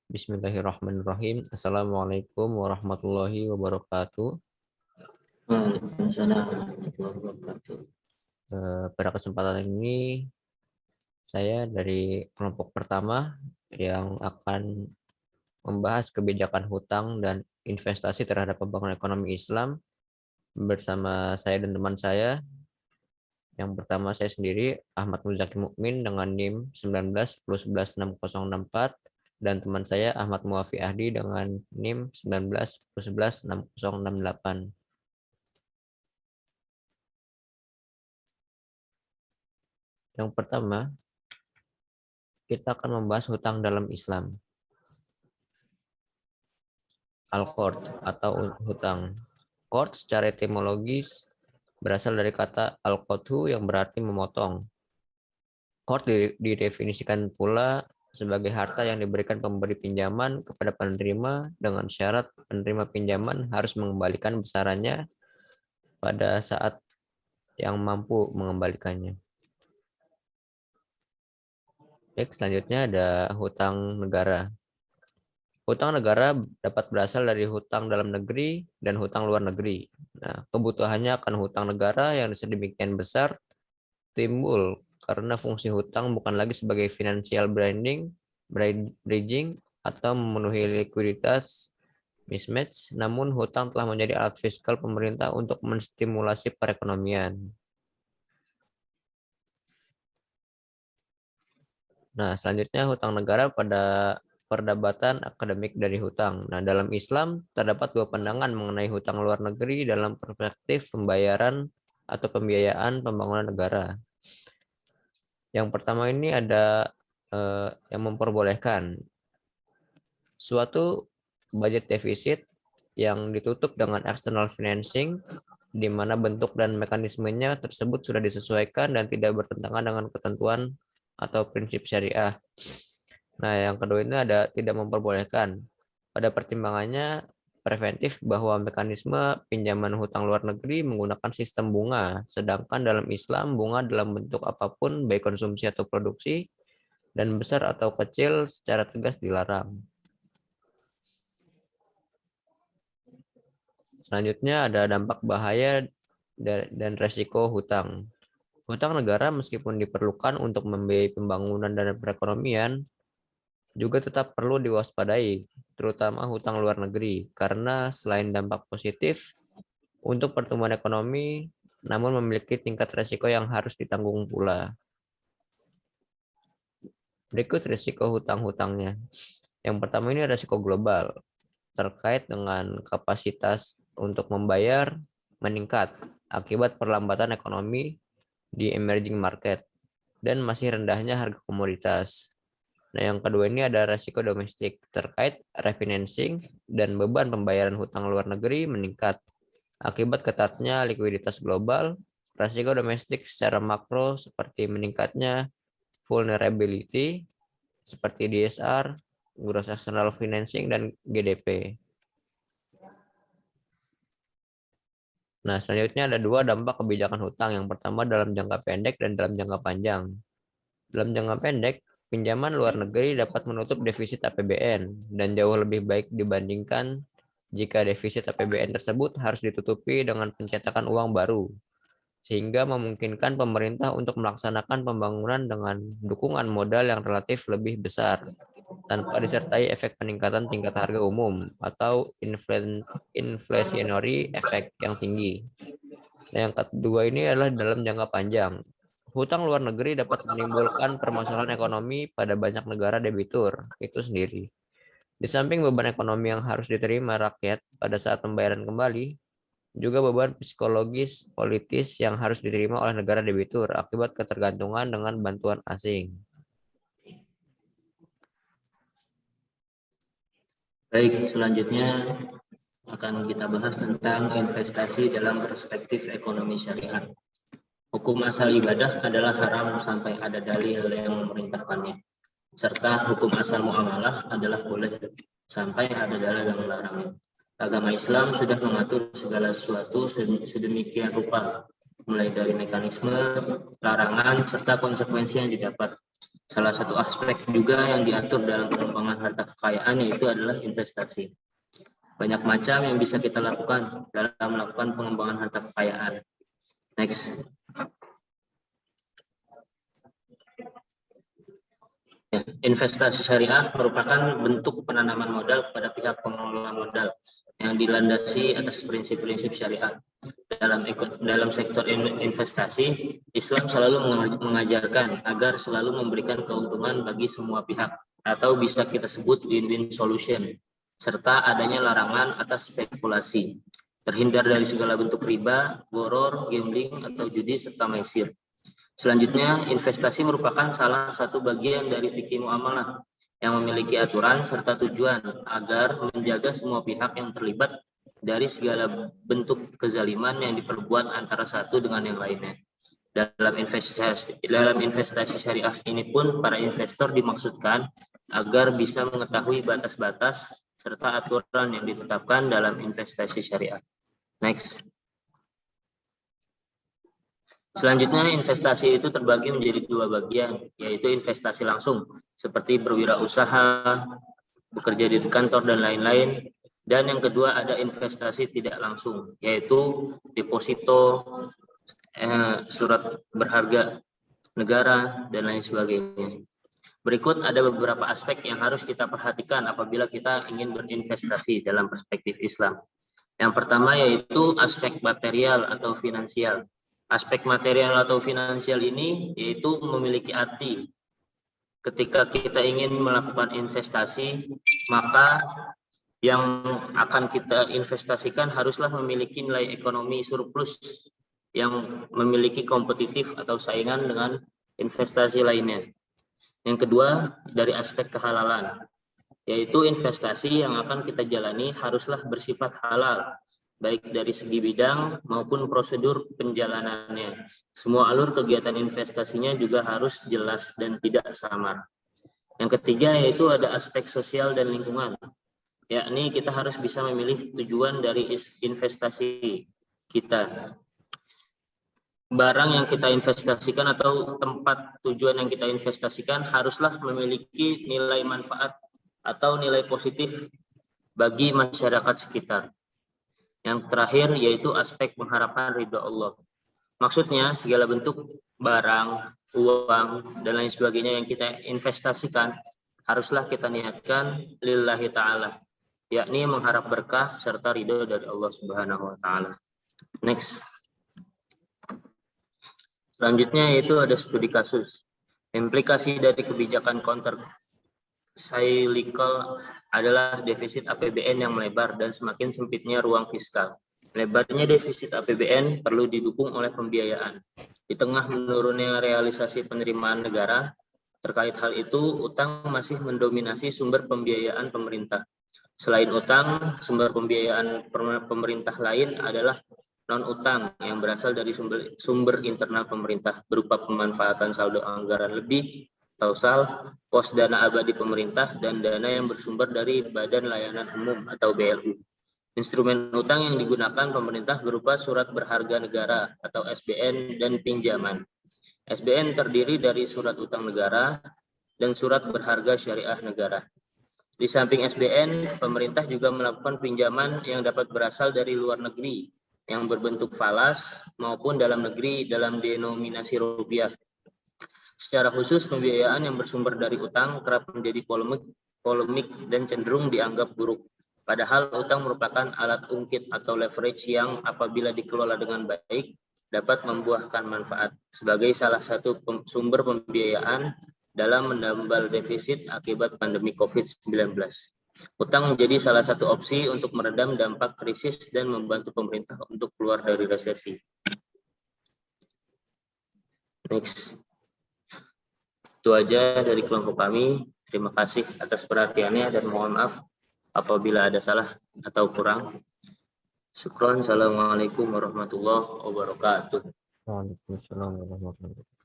Bismillahirrahmanirrahim. Assalamualaikum warahmatullahi wabarakatuh. Waalaikumsalam warahmatullahi wabarakatuh. Pada kesempatan ini saya dari kelompok pertama yang akan membahas kebijakan hutang dan investasi terhadap pembangunan ekonomi Islam bersama saya dan teman saya. Yang pertama saya sendiri Ahmad Muzaki Mukmin dengan NIM 1910116064 dan teman saya Ahmad Muafi Ahdi dengan NIM 1910116068. Yang pertama, kita akan membahas hutang dalam Islam. Al-qard atau hutang. Qard secara etimologis berasal dari kata al-qadhu yang berarti memotong. Qard didefinisikan pula sebagai harta yang diberikan pemberi pinjaman kepada penerima dengan syarat penerima pinjaman harus mengembalikan besarannya pada saat yang mampu mengembalikannya. Baik, selanjutnya ada hutang negara. Hutang negara dapat berasal dari hutang dalam negeri dan hutang luar negeri. Nah, kebutuhannya akan hutang negara yang sedemikian besar timbul karena fungsi hutang bukan lagi sebagai financial bridging atau memenuhi likuiditas mismatch, namun hutang telah menjadi alat fiskal pemerintah untuk menstimulasi perekonomian. Nah, selanjutnya hutang negara pada perdebatan akademik dari hutang. Nah, dalam Islam terdapat dua pandangan mengenai hutang luar negeri dalam perspektif pembayaran atau pembiayaan pembangunan negara. Yang pertama ini ada yang memperbolehkan suatu budget defisit yang ditutup dengan external financing di mana bentuk dan mekanismenya tersebut sudah disesuaikan dan tidak bertentangan dengan ketentuan atau prinsip syariah. Nah, yang kedua ini ada tidak memperbolehkan. Pada pertimbangannya preventif bahwa mekanisme pinjaman hutang luar negeri menggunakan sistem bunga, sedangkan dalam Islam bunga dalam bentuk apapun baik konsumsi atau produksi dan besar atau kecil secara tegas dilarang. Selanjutnya ada dampak bahaya dan resiko hutang. Hutang negara meskipun diperlukan untuk membiayai pembangunan dan perekonomian juga tetap perlu diwaspadai, terutama hutang luar negeri, karena selain dampak positif untuk pertumbuhan ekonomi, namun memiliki tingkat resiko yang harus ditanggung pula. Berikut risiko hutang-hutangnya. Yang pertama ini risiko global, terkait dengan kapasitas untuk membayar meningkat akibat perlambatan ekonomi di emerging market dan masih rendahnya harga komoditas. Nah, yang kedua ini ada risiko domestik terkait refinancing dan beban pembayaran hutang luar negeri meningkat akibat ketatnya likuiditas global. Risiko domestik secara makro seperti meningkatnya vulnerability seperti DSR, gross external financing dan GDP. Nah, selanjutnya ada dua dampak kebijakan hutang. Yang pertama dalam jangka pendek dan dalam jangka panjang. Dalam jangka pendek, pinjaman luar negeri dapat menutup defisit APBN dan jauh lebih baik dibandingkan jika defisit APBN tersebut harus ditutupi dengan pencetakan uang baru, sehingga memungkinkan pemerintah untuk melaksanakan pembangunan dengan dukungan modal yang relatif lebih besar, tanpa disertai efek peningkatan tingkat harga umum atau inflationary effect yang tinggi. Nah, yang kedua ini adalah dalam jangka panjang. Hutang luar negeri dapat menimbulkan permasalahan ekonomi pada banyak negara debitur itu sendiri. Di samping beban ekonomi yang harus diterima rakyat pada saat pembayaran kembali, juga beban psikologis politis yang harus diterima oleh negara debitur akibat ketergantungan dengan bantuan asing. Baik, selanjutnya akan kita bahas tentang investasi dalam perspektif ekonomi syariat. Hukum asal ibadah adalah haram sampai ada dalil yang memerintahkannya, serta hukum asal muamalah adalah boleh sampai ada dalil yang melarangnya. Agama Islam sudah mengatur segala sesuatu sedemikian rupa, mulai dari mekanisme, larangan, serta konsekuensi yang didapat, Salah satu aspek juga yang diatur dalam pengembangan harta kekayaan yaitu adalah investasi. Banyak macam yang bisa kita lakukan dalam melakukan pengembangan harta kekayaan. Next. Investasi syariah merupakan bentuk penanaman modal kepada pihak pengelola modal yang dilandasi atas prinsip-prinsip syariat. Dalam sektor investasi, Islam selalu mengajarkan agar selalu memberikan keuntungan bagi semua pihak, atau bisa kita sebut win-win solution, serta adanya larangan atas spekulasi, terhindar dari segala bentuk riba, boror, gambling, atau judi, serta maisir. Selanjutnya, investasi merupakan salah satu bagian dari fikih muamalah yang memiliki aturan serta tujuan agar menjaga semua pihak yang terlibat dari segala bentuk kezaliman yang diperbuat antara satu dengan yang lainnya. Dalam investasi syariah ini pun para investor dimaksudkan agar bisa mengetahui batas-batas serta aturan yang ditetapkan dalam investasi syariah. Next. Selanjutnya, investasi itu terbagi menjadi dua bagian, yaitu investasi langsung, seperti berwirausaha, bekerja di kantor, dan lain-lain. Dan yang kedua ada investasi tidak langsung, yaitu deposito, surat berharga negara, dan lain sebagainya. Berikut ada beberapa aspek yang harus kita perhatikan apabila kita ingin berinvestasi dalam perspektif Islam. Yang pertama yaitu aspek material atau finansial. Aspek material atau finansial ini yaitu memiliki arti. Ketika kita ingin melakukan investasi, maka yang akan kita investasikan haruslah memiliki nilai ekonomi surplus yang memiliki kompetitif atau saingan dengan investasi lainnya. Yang kedua, dari aspek kehalalan, yaitu investasi yang akan kita jalani haruslah bersifat halal, baik dari segi bidang maupun prosedur penjalanannya. Semua alur kegiatan investasinya juga harus jelas dan tidak samar. Yang ketiga yaitu ada aspek sosial dan lingkungan, yakni kita harus bisa memilih tujuan dari investasi kita. Barang yang kita investasikan atau tempat tujuan yang kita investasikan haruslah memiliki nilai manfaat atau nilai positif bagi masyarakat sekitar. Yang terakhir yaitu aspek mengharapkan ridho Allah. Maksudnya segala bentuk barang, uang, dan lain sebagainya yang kita investasikan haruslah kita niatkan lillahi ta'ala, yakni mengharap berkah serta ridho dari Allah Subhanahu wa ta'ala. Next. Selanjutnya yaitu ada studi kasus. Implikasi dari kebijakan counter cyclical adalah defisit APBN yang melebar dan semakin sempitnya ruang fiskal. Lebarnya defisit APBN perlu didukung oleh pembiayaan. Di tengah menurunnya realisasi penerimaan negara, terkait hal itu, utang masih mendominasi sumber pembiayaan pemerintah. Selain utang, sumber pembiayaan pemerintah lain adalah non-utang yang berasal dari sumber internal pemerintah berupa pemanfaatan saldo anggaran lebih, SAL, pos dana abadi pemerintah, dan dana yang bersumber dari Badan Layanan Umum atau BLU. Instrumen utang yang digunakan pemerintah berupa surat berharga negara atau SBN dan pinjaman. SBN terdiri dari surat utang negara dan surat berharga syariah negara. Di samping SBN, pemerintah juga melakukan pinjaman yang dapat berasal dari luar negeri yang berbentuk falas maupun dalam negeri dalam denominasi rupiah. Secara khusus, pembiayaan yang bersumber dari utang kerap menjadi polemik dan cenderung dianggap buruk. Padahal utang merupakan alat ungkit atau leverage yang apabila dikelola dengan baik dapat membuahkan manfaat sebagai salah satu sumber pembiayaan dalam menambal defisit akibat pandemi COVID-19. Utang menjadi salah satu opsi untuk meredam dampak krisis dan membantu pemerintah untuk keluar dari resesi. Next. Itu aja dari kelompok kami. Terima kasih atas perhatiannya dan mohon maaf apabila ada salah atau kurang. Syukron. Assalamualaikum warahmatullahi wabarakatuh. Waalaikumsalam warahmatullahi wabarakatuh.